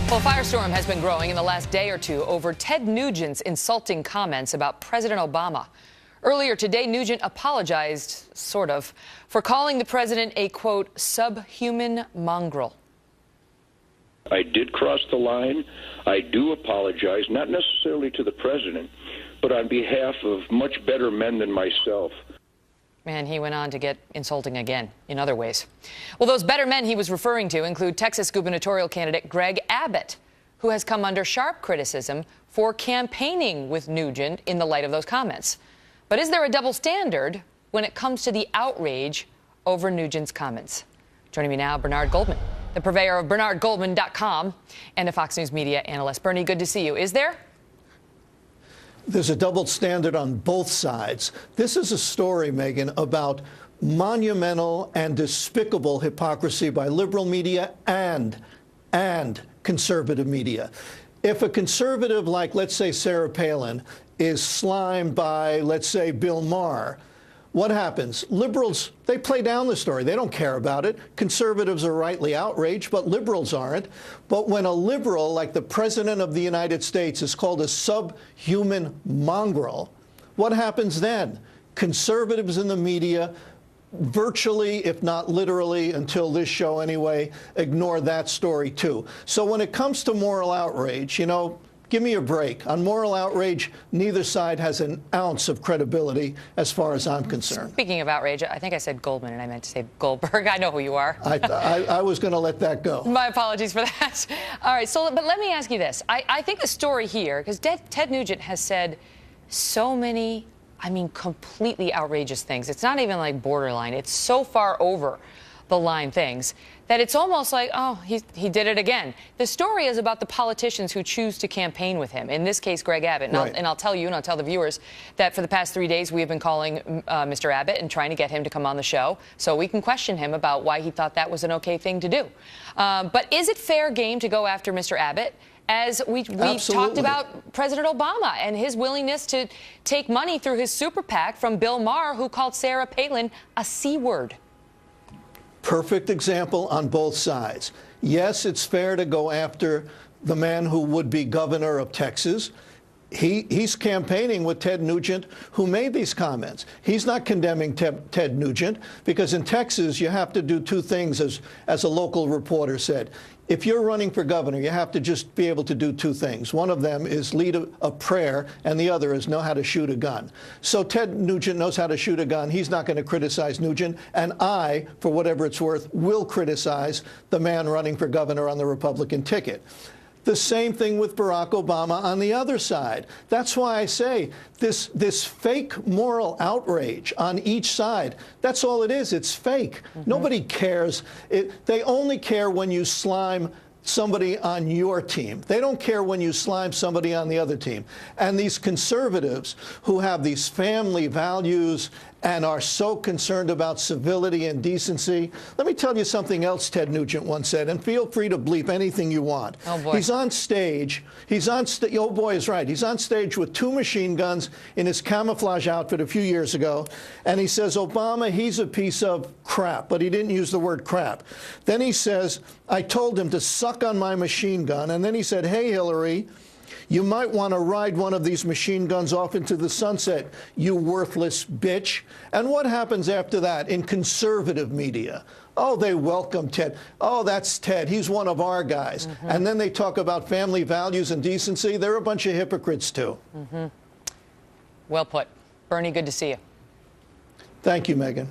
Well, Firestorm has been growing in the last day or two over Ted Nugent's insulting comments about President Obama. Earlier today, Nugent apologized, sort of, for calling the president a, quote, subhuman mongrel. I did cross the line. I do apologize, not necessarily to the president, but on behalf of much better men than myself. And he went on to get insulting again in other ways. Well, those better men he was referring to include Texas gubernatorial candidate Greg Abbott, who has come under sharp criticism for campaigning with Nugent in the light of those comments. But is there a double standard when it comes to the outrage over Nugent's comments? Joining me now, Bernard Goldman, the purveyor of BernardGoldman.com and a Fox News media analyst. Bernie, good to see you. Is there? There's a double standard on both sides. This is a story, Megyn, about monumental and despicable hypocrisy by liberal media and conservative media. If a conservative like, let's say, Sarah Palin is slimed by, let's say, Bill Maher, what happens? Liberals, they play down the story. They don't care about it. Conservatives are rightly outraged, but liberals aren't. But when a liberal, like the President of the United States, is called a subhuman mongrel, what happens then? Conservatives in the media virtually, if not literally, until this show anyway, ignore that story too. So when it comes to moral outrage, you know, give me a break. On moral outrage, neither side has an ounce of credibility as far as I'm concerned. Speaking of outrage, I think I said Goldman and I meant to say Goldberg. I know who you are. I was going to let that go. My apologies for that. All right, so but let me ask you this. I think the story here, because Ted Nugent has said so many, I mean, completely outrageous things. It's not even like borderline. It's so far over the line things that it's almost like, oh, he did it again. The story is about the politicians who choose to campaign with him. In this case, Greg Abbott. And I'll tell you and I'll tell the viewers that for the past 3 days we have been calling Mr. Abbott and trying to get him to come on the show so we can question him about why he thought that was an okay thing to do. But is it fair game to go after Mr. Abbott? As we talked about President Obama and his willingness to take money through his super PAC from Bill Maher, who called Sarah Palin a C word. Perfect example on both sides. Yes, it's fair to go after the man who would be governor of Texas. He's campaigning with Ted Nugent, who made these comments. He's not condemning Ted Nugent, because in Texas, you have to do two things, as a local reporter said. If you're running for governor, you have to just be able to do two things. One of them is lead a prayer, and the other is know how to shoot a gun. So Ted Nugent knows how to shoot a gun. He's not going to criticize Nugent. And I, for whatever it's worth, will criticize the man running for governor on the Republican ticket. The same thing with Barack Obama on the other side. That's why I say this fake moral outrage on each side, that's all it is. It's fake. Nobody cares. They only care when you slime somebody on your team. They don't care when you slime somebody on the other team. And these conservatives who have these family values and are so concerned about civility and decency. Let me tell you something else Ted Nugent once said, and feel free to bleep anything you want. Oh, boy. He's on stage. Oh, boy is right. He's on stage with 2 machine guns in his camouflage outfit a few years ago, and he says, Obama, he's a piece of crap, but he didn't use the word crap. Then he says, I told him to suck on my machine gun, and then he said, hey, Hillary, you might want to ride one of these machine guns off into the sunset, you worthless bitch. And what happens after that in conservative media? Oh, they welcome Ted. Oh, that's Ted. He's one of our guys. And then they talk about family values and decency. They're a bunch of hypocrites, too. Well put. Bernie, good to see you. Thank you, Megyn.